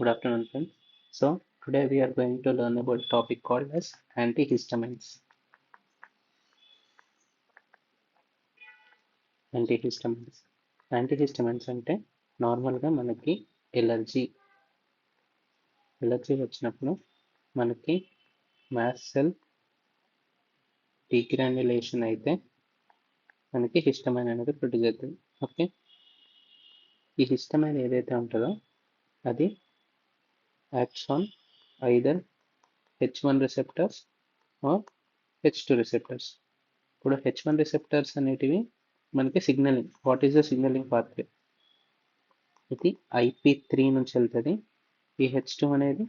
Good afternoon, friends. So, today we are going to learn about a topic called as antihistamines. Antihistamines. Antihistamines అంటే నార్మల్గా మనకి allergy వచ్చినప్పుడు మనకి mast cell డీగ్రాన్యులేషన్ అయితే మనకి హిస్టమైన్ అనేది ప్రొడ్యూస్ అవుతుంది. ఓకే, ఈ హిస్టమైన్ ఏదైతే ఉంటుందో అది acts on either H1 receptors or H2 receptors. ఇప్పుడు H1 రిసెప్టర్స్ అనేటివి మనకి signalling. What is the signalling pathway? ఇది IP3 నుంచి వెళ్తుంది. ఈ H2 అనేది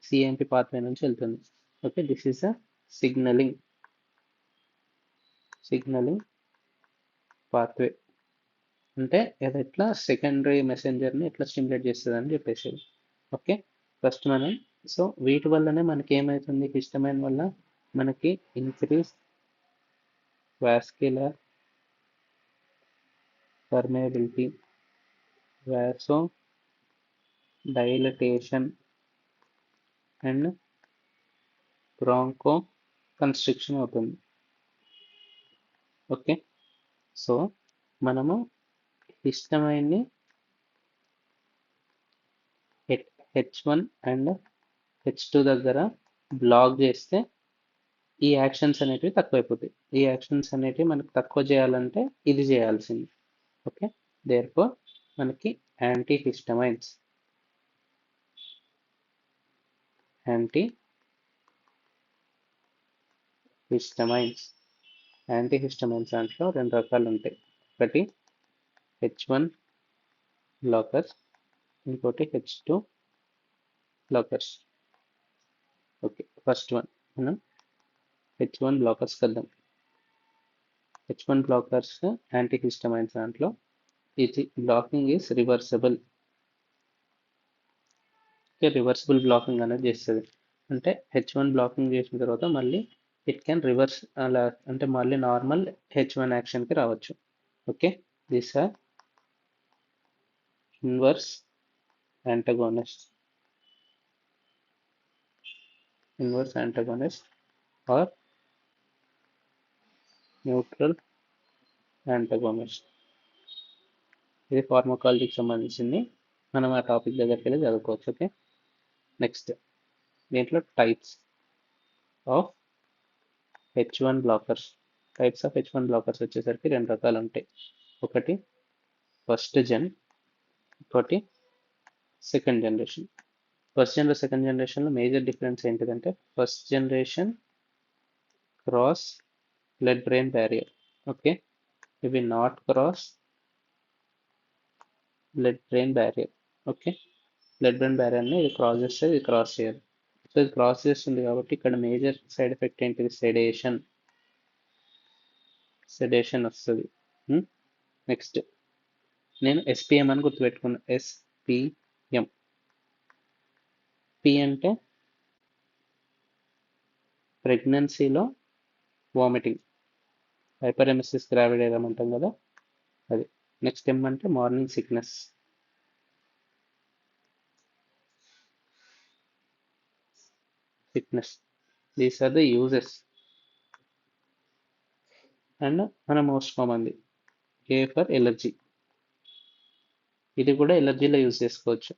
CAMP పాత్వే నుంచి వెళ్తుంది. Okay, this is a signalling pathway. అంటే అది ఎట్లా సెకండరీ మెసెంజర్ని ఎట్లా స్టిమ్యులేట్ చేస్తుంది అని చెప్పేసి. ఓకే, ఫస్ట్ మనం సో వీటి వల్లనే మనకి ఏమవుతుంది? హిస్టమైన్ వల్ల మనకి increase vascular permeability, vasodilatation and bronchoconstriction అవుతుంది. ఓకే, సో మనము హిస్టమైన్ని H1 అండ్ H2 దగ్గర బ్లాక్ చేస్తే ఈ యాక్షన్స్ అనేటివి తక్కువైపోతాయి. ఈ యాక్షన్స్ అనేటివి మనకు తక్కువ చేయాలంటే ఇది చేయాల్సింది. ఓకే, దేర్ఫోర్ మనకి యాంటీహిస్టమైన్స్ దాంట్లో రెండు రకాలు ఉంటాయి. ఒకటి H1 బ్లాకర్స్, ఇంకోటి H2 blockers. Okay, first one మనం H1 blockers కద్దాం. H1 blockers antihistamines దాంట్లో ఇది blocking is reversible. Okay, reversible blocking అనేది చేస్తుంది. అంటే H1 బ్లాకింగ్ చేసిన తర్వాత మళ్ళీ ఇట్ కెన్ రివర్స్, అలా అంటే మళ్ళీ నార్మల్ H1 యాక్షన్కి రావచ్చు. Okay, this are inverse antagonist or neutral antagonist. ఇది ఫార్మకాలజీకి సంబంధించింది. మనం ఆ టాపిక్ దగ్గరికి వెళ్ళి చదువుకోవచ్చు. ఓకే, నెక్స్ట్ దీంట్లో టైప్స్ ఆఫ్ H1 బ్లాకర్స్. వచ్చేసరికి రెండు రకాలు ఉంటాయి. ఒకటి ఫస్ట్ జెన్, ఇంకోటి సెకండ్ జనరేషన్. సెకండ్ జనరేషన్లో మేజర్ డిఫరెన్స్ ఏంటిదంటే first generation cross blood brain barrier. Okay, ఇవి not cross blood brain barrier. Okay, blood brain బ్యారియర్ని ఇది క్రాస్ చేస్తే ఇది క్రాస్ చేయదు. సో ఇది క్రాస్ చేస్తుంది కాబట్టి ఇక్కడ మేజర్ సైడ్ ఎఫెక్ట్ ఏంటిది? సెడేషన్ వస్తుంది. నెక్స్ట్ నేను SPM అని గుర్తుపెట్టుకున్నా. SPM. P అంటే ప్రెగ్నెన్సీలో వామిటింగ్, హైపరెమెసిస్ గ్రావిడేరం అంటాం కదా అది. నెక్స్ట్ M అంటే morning sickness. These are the uses. And మన మోస్ట్ కామన్ది A ఫర్ ఎలర్జీ. ఇది కూడా ఎలర్జీలో యూజ్ చేసుకోవచ్చు.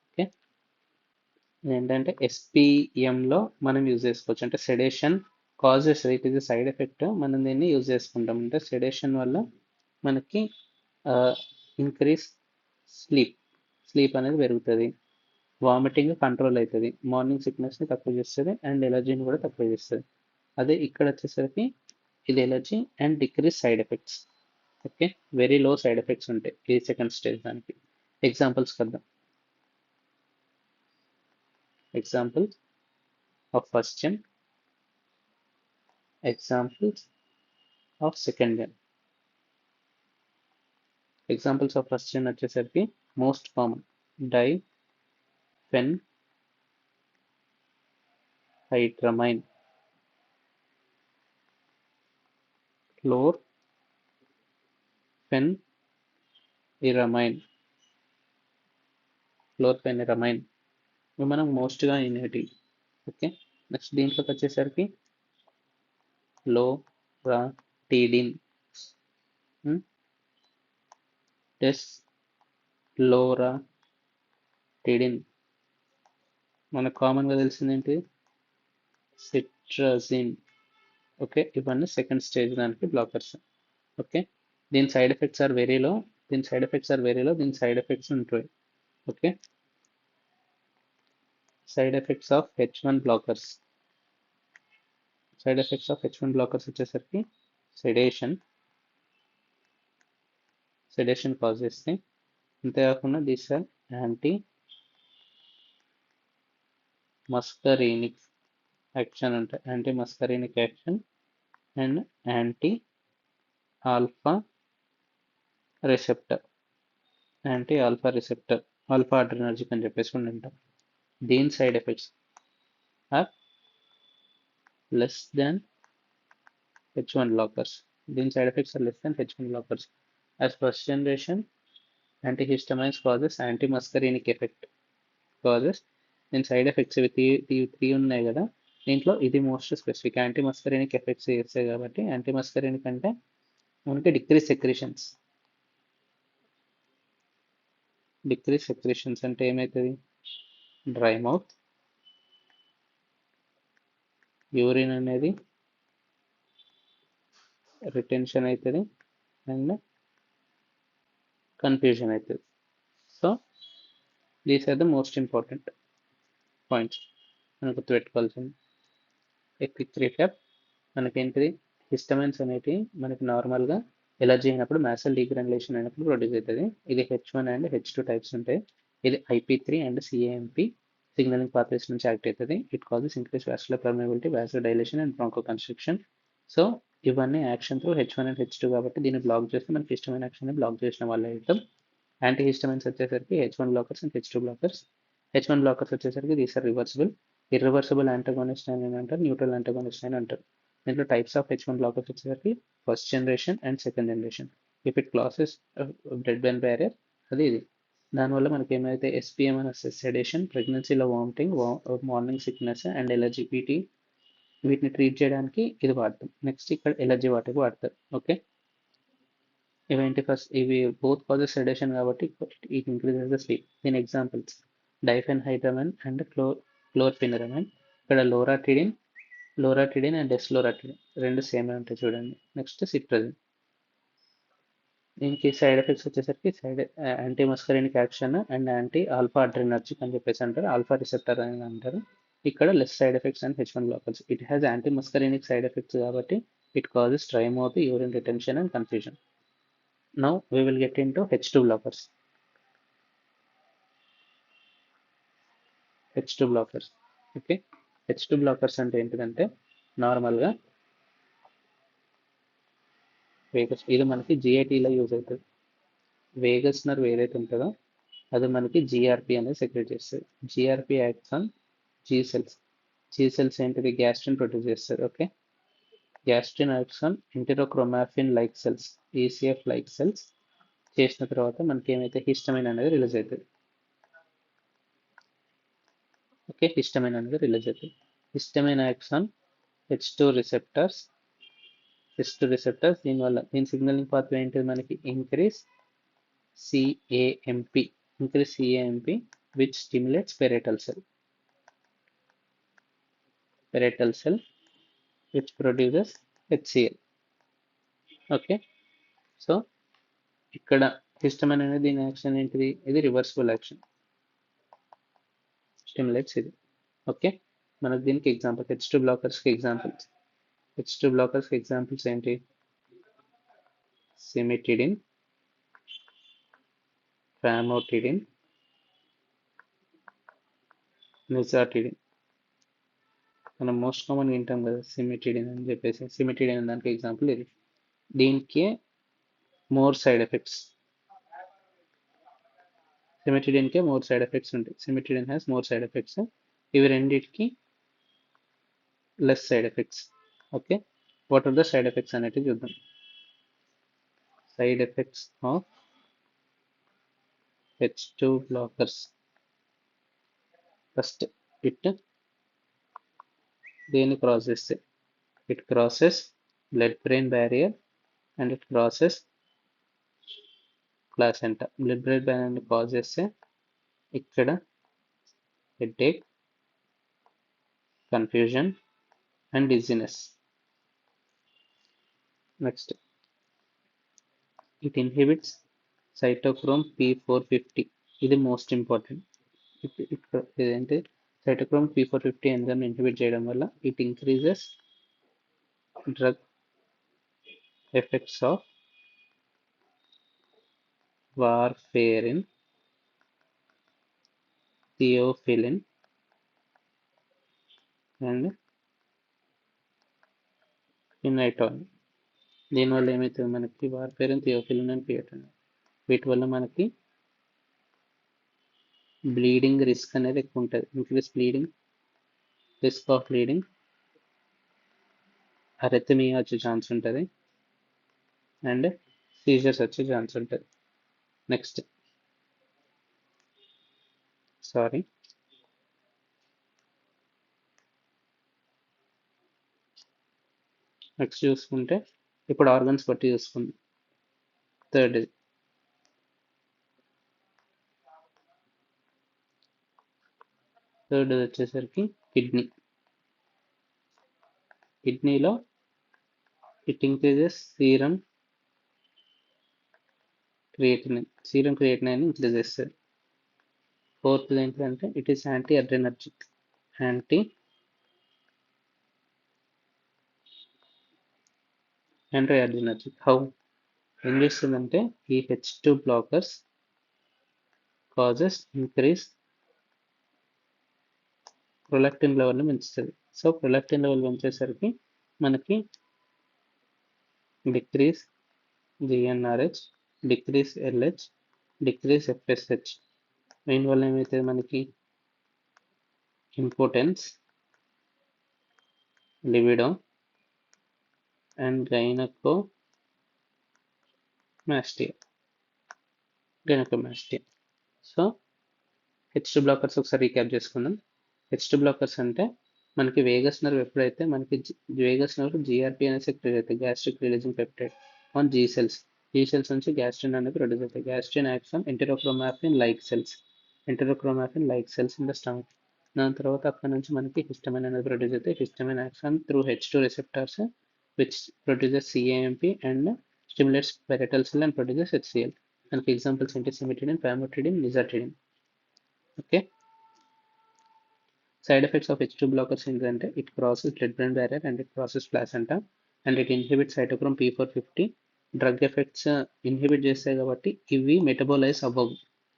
ఓకే, ఏంటంటే SPMలో మనం యూజ్ చేసుకోవచ్చు. అంటే సెడేషన్ కాజ్ చేస్తుంది, ఇట్ ఈస్ సైడ్ ఎఫెక్ట్. మనం దీన్ని యూజ్ చేసుకుంటాం. అంటే సెడేషన్ వల్ల మనకి ఇంక్రీజ్ స్లీప్ అనేది పెరుగుతుంది, వామిటింగ్ కంట్రోల్ అవుతుంది, మార్నింగ్ సిక్నెస్ని తక్కువ చేస్తుంది అండ్ ఎలర్జీని కూడా తక్కువ చేస్తుంది. అదే ఇక్కడ వచ్చేసరికి ఇది allergy and decrease side effects. Okay, very low side effects ఉంటాయి ఈ సెకండ్ స్టేజ్ దానికి. ఎగ్జాంపుల్స్ కదా. Examples of first gen, examples of second gen. Examples of first gen వచ్చేసరికి మోస్ట్ కామన్ డైఫెన్హైడ్రమైన్, క్లోర్ఫెన్ఫెనిరామిడ్, ఇరమైన్, క్లోర్ఫెనిరమైన్ ఇవి మనం మోస్ట్గా వినేటి. ఓకే, నెక్స్ట్ దీంట్లోకి వచ్చేసరికి లోరాటిడిన్, డెస్లోరాటిడిన్, మనకు కామన్గా తెలిసింది ఏంటి, సిట్రజిన్. ఓకే, ఇవన్నీ సెకండ్ స్టేజ్ దానికి బ్లాకర్స్. ఓకే, దీని side effects are very low, దీని సైడ్ ఎఫెక్ట్స్ ఉంటాయి. Okay, side effects of H1 blockers, వచ్చేసరికి సెడేషన్ కాజ్ చేస్తాయి. అంతేకాకుండా these are anti muscarinic action ఉంటాయి, anti muscarinic action and anti alpha receptor, alpha adrenergic అని చెప్పేసి ఉంటాం. దీని side effects are less than H1 blockers. These side effects are less than H1 blockers. As first generation antihistamines causes anti-muscarinic effect causes. దీని side effects ఇవి three ఉన్నాయి కదా, దీంట్లో ఇది మోస్ట్ స్పెసిఫిక్ యాంటీ మస్కరీనిక్ ఎఫెక్ట్స్ చేస్తాయి కాబట్టి యాంటీ మస్కరీనిక్ అంటే మనకి డిక్రీస్ సెక్రేషన్స్ అంటే ఏమవుతుంది, డ్రై మౌత్, యూరిన్ అనేది రిటెన్షన్ అవుతుంది అండ్ కన్ఫ్యూజన్ అవుతుంది. So these are the most important points మనం గుర్తుపెట్టుకోవాల్సింది. ఏ క్విక్ రీక్యాప్, మనకేంటిది, హిస్టమైన్స్ అనేటివి మనకి నార్మల్గా ఎలర్జీ అయినప్పుడు మ్యాసల్ డీగ్రాన్యులేషన్ అయినప్పుడు ప్రొడ్యూస్ అవుతుంది. ఇది H1 అండ్ H2 టైప్స్ ఉంటాయి. ఇది IP3 and CAMP signalling pathways నుంచి యాక్ట్ అవుతుంది. It causes increase vascular permeability, vasodilation and bronchoconstriction. So ఇవన్నీ action through H1 and H2 కాబట్టి దీన్ని బ్లాక్ చేస్తే మనకి ఇష్టమైన యాక్షన్ బ్లాక్ చేసిన వాళ్ళు అవుతాం. యాంటీ హిస్టమైన్స్ వచ్చేసరికి H1 blockers and H2 blockers. H1 blockers వచ్చేసరికి these are reversible. Irreversible antagonist అని అంటారు, న్యూట్రల్ యాంటగోనిస్ట్ అని అంటారు. దీంట్లో టైప్స్ ఆఫ్ H1 బ్లాకర్స్ వచ్చేసరికి first generation and second generation. If it crosses blood brain barrier, అది ఇది. దానివల్ల మనకి ఏమైతే SPM అనే సెడేషన్, ప్రెగ్నెన్సీలో vomiting, morning sickness and allergy, వీటిని ట్రీట్ చేయడానికి ఇది వాడతాం. నెక్స్ట్ ఇక్కడ ఎలర్జీ వాటికి వాడతారు. ఓకే, ఇవి బోత్ కాజెస్ సెడేషన్ కాబట్టి ఇట్ ఇంక్రీజెస్ ద స్లీప్. దీని ఎగ్జాంపుల్స్ డైఫెన్హైడ్రమైన్ అండ్ క్లోర్ఫెనిరమైన్. ఇక్కడ లోరాటిడిన్ అండ్ డెస్లోరాటిడిన్ రెండు సేమ్ ఉంటాయి చూడండి. Next cetirizine. దీనికి సైడ్ ఎఫెక్ట్స్ వచ్చేసరికి anti muscarinic action and anti alpha adrenergic అని చెప్పేసి అంటారు, ఆల్ఫా రిసెప్టర్ అని అంటారు. ఇక్కడ less side effects and H1 blockers. It has anti muscarinic side effects కాబట్టి it causes dry mouth, urine retention and confusion. Now we will get into H2 blockers. Okay, H2 blockers అంటే ఏంటిదంటే నార్మల్గా vagus, ఇది మనకి GITలో use అవుతుంది. Vagus nerve ఏదైతే ఉంటుందో అది మనకి GRP అనేది సెక్రెట్ చేస్తుంది. GRP acts on G cells ఏంటిది, గ్యాస్ట్రిన్ ప్రొడ్యూస్ చేస్తుంది. Okay, gastrin acts on enterochromaffin like cells, ECF like cells చేసిన తర్వాత మనకి ఏమైతే హిస్టమైన్ అనేది రిలీజ్ అవుతుంది. ఓకే, హిస్టమైన్ అనేది రిలీజ్ అవుతుంది. Histamine acts on H2 receptors, దీనివల్ల దీని సిగ్నలింగ్ పాత్వే ఏంటిది మనకి increase CAMP, which stimulates parietal cell which produces HCl. Okay, so ఇక్కడ హిస్టమైన్ అనేది దీని యాక్షన్ ఏంటిది, ఇది రివర్సిబుల్ యాక్షన్, స్టిమ్యులేట్స్ ఇది. ఓకే, మనకు దీనికి ఎగ్జాంపుల్ H2 బ్లాకర్స్కి ఎగ్జాంపుల్స్ ఏంటి, సిమిటిడిన్, ఫామోటిడిన్, నిజాటిడిన్. మనం మోస్ట్ కామన్ వింటాం కదా సిమిటిడిన్ అని చెప్పేసి. సిమిటిడిన్ దానికి ఎగ్జాంపుల్ ఇది. దీనికి మోర్ సైడ్ ఎఫెక్ట్స్, సిమిటిడిన్కే మోర్ సైడ్ ఎఫెక్ట్స్ ఉంటాయి. Cimetidine has more side effects, ఇవి రెండింటికి less side effects. Okay, what are the side effects అనేది చూద్దాం. Side effects of H2 blockers. First, it దేన్ని క్రాస్ చేస్తే it crosses blood-brain barrier and it crosses placenta. Blood-brain barrier cross చేస్తే ఇక్కడ headache, confusion and dizziness. Next, it inhibits cytochrome P450. ఇది most important. ఇదేంటి cytochrome P450 enzyme inhibit చేయడం వల్ల it increases drug effects of warfarin, theophylline and phenytoin. దీనివల్ల ఏమవుతుంది మనకి warfarin, theophylline and పియోటోన్. వీటి వల్ల మనకి బ్లీడింగ్ రిస్క్ అనేది ఎక్కువ ఉంటుంది. Increase bleeding, risk of bleeding, arrhythmia వచ్చే ఛాన్స్ ఉంటుంది అండ్ సీజర్స్ వచ్చే ఛాన్స్ ఉంటుంది. నెక్స్ట్ చూసుకుంటే ఇప్పుడు ఆర్గన్స్ బట్టి చూసుకుందాం. థర్డ్ వచ్చేసరికి కిడ్నీలో it increases serum creatinine increase చేస్తుంది. ఫోర్త్ ఏంటంటే it is anti adrenergic. How ఏం చేస్తుందంటే ఈ H2 blockers causes increase prolactin లెవెల్ని పెంచుతుంది. సో ప్రొలాక్టిన్ లెవెల్ పెంచేసరికి మనకి decrease GnRH, decrease LH, decrease FSH. దీనివల్ల ఏమవుతుంది మనకి importance, libido and gynaecomastia. So H2 blockers ఒకసారి రీక్యాప్ చేసుకుందాం. H2 బ్లాకర్స్ అంటే మనకి వేగస్ నర్వ్ ఎప్పుడైతే మనకి వేగస్ నర్వ్ GRP అనే సెక్రెట్ అవుతాయి, gastric releasing peptide on G cells. G cells నుంచి గ్యాస్ట్రిన్ అనేది ప్రొడ్యూస్ అవుతాయి. Gastrin acts on enterochromatin like cells in the stomach. దాని తర్వాత అక్కడ నుంచి మనకి హిస్టమైన్ అనేది ప్రొడ్యూస్ అవుతాయి. Histamine acts on through H2 receptors which produces CAMP and stimulates parietal cell and produces HCl. దానికి ఎగ్జాంపుల్స్ ఏంటి? Cimetidine, famotidine, nizatidine. Okay, side effects of H2 blockers ఏంటంటే it crosses blood-brain barrier and it crosses placenta and it inhibits cytochrome P450. Drug effects inhibit చేస్తాయి కాబట్టి ఇవి మెటబోలైజ్ అవ్వవు.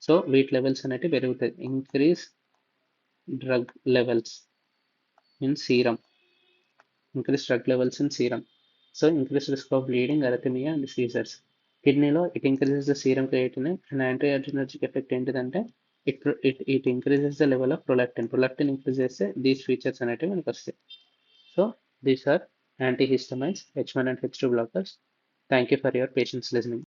So వీటి levels అనేవి పెరుగుతాయి. Increase drug levels in serum. So increase risk of bleeding, arrhythmia and seizures. కిడ్నీలో it increases the serum creatinine and anti adrenergic effect ఏంటిదంటే it increases the level of prolactin. Increase చేస్తే these features అనేటివి మనకు వస్తాయి. So these are antihistamines, H1 and H2 blockers. Thank you for your patience listening.